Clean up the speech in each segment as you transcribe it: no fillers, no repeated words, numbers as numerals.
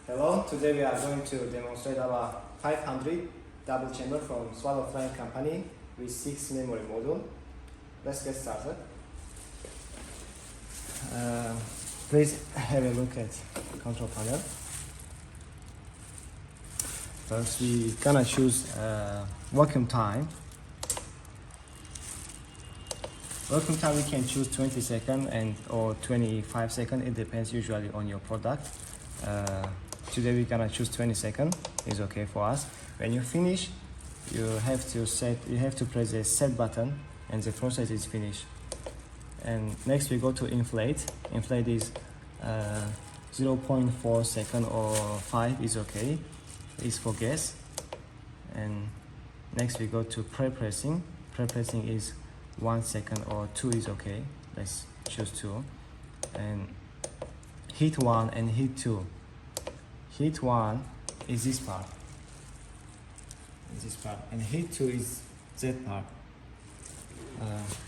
Hello, today we are going to demonstrate our 500 double chamber from Swallow Flying Company with 6 memory module. Let's get started. Please have a look at control panel. First, we gonna choose vacuum time. Vacuum time we can choose 20 seconds or 25 seconds. It depends usually on your product. Today we're gonna choose 20 seconds. It's okay for us. When you finish, you have to press the set button, and the process is finished. And next we go to inflate. Inflate is 0.4 seconds or 5 is okay. It's for gas. And next we go to pre-pressing. Pre-pressing is 1 second or 2 is okay. Let's choose 2. And heat 1 and heat 2. Heat 1 is this part. And heat 2 is that part.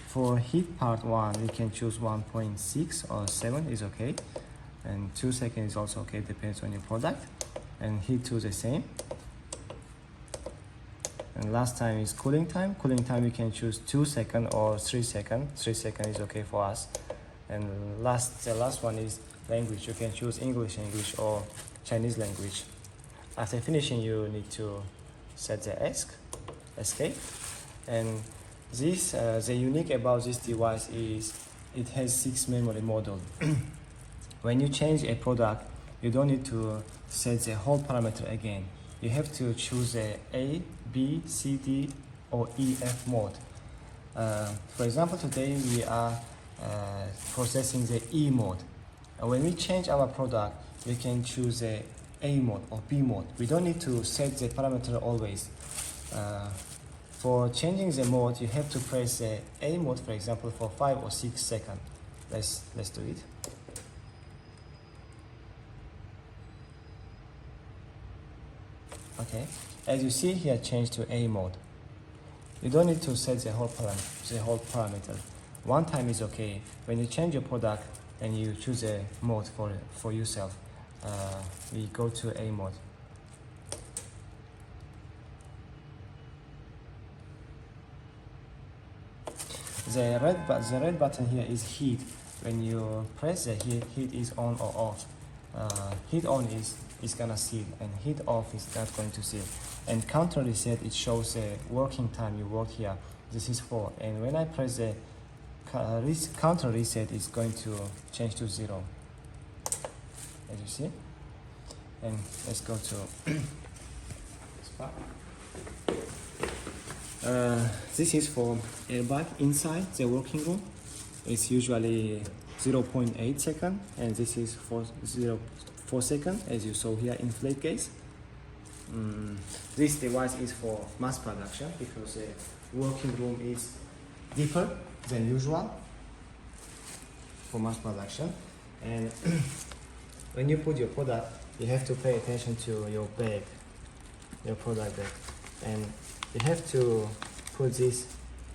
For heat part 1, we can choose 1.6 or 7 is okay. And 2 seconds is also okay, depends on your product. And heat 2 is the same. And last time is cooling time. Cooling time we can choose 2 seconds or 3 seconds. 3 seconds is okay for us. And the last one is language. You can choose English or Chinese language. After finishing, you need to set the escape. And this the unique about this device is it has 6 memory module. When you change a product, you don't need to set the whole parameter again. You have to choose a A, B, C, D, or E, F mode. For example, today we are processing the E mode. When we change our product, we can choose a mode or B mode. We don't need to set the parameter always. For changing the mode, you have to press A mode, for example, for 5 or 6 seconds. Let's do it. Okay, as you see here, change to A mode. You don't need to set the whole parameter. One time is okay. When you change your product, then you choose a mode for yourself. We go to A mode. The red button here is heat. When you press the heat is on or off. Heat on is gonna seal, and heat off is not going to seal. And counter reset, it shows the working time you work here. This is 4. And when I press the counter reset, is going to change to 0, as you see. And let's go to this part. This is for airbag inside the working room. It's usually 0.8 seconds, and this is for 0.4 seconds, as you saw here, inflate gas. This device is for mass production because the working room is deeper than usual for mass production. And when you put your product, you have to pay attention to your bag, your product bag, and you have to put this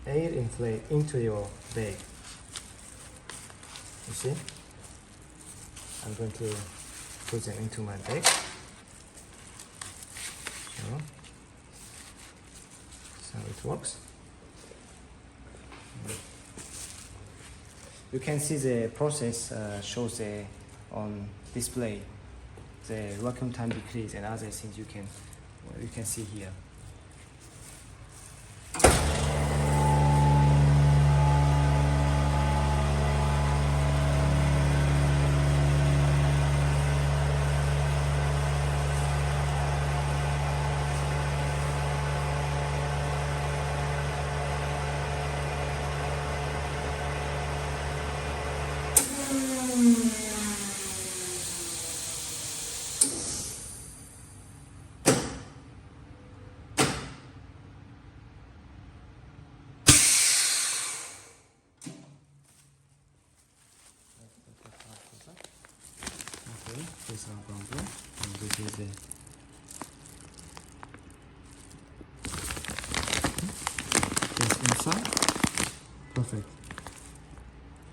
air inflate into your bag. You see? I'm going to put them into my bag. So it works. You can see the process shows on display the vacuum time decrease and other things you can see here. This is our bumper, and this is the inside. Perfect.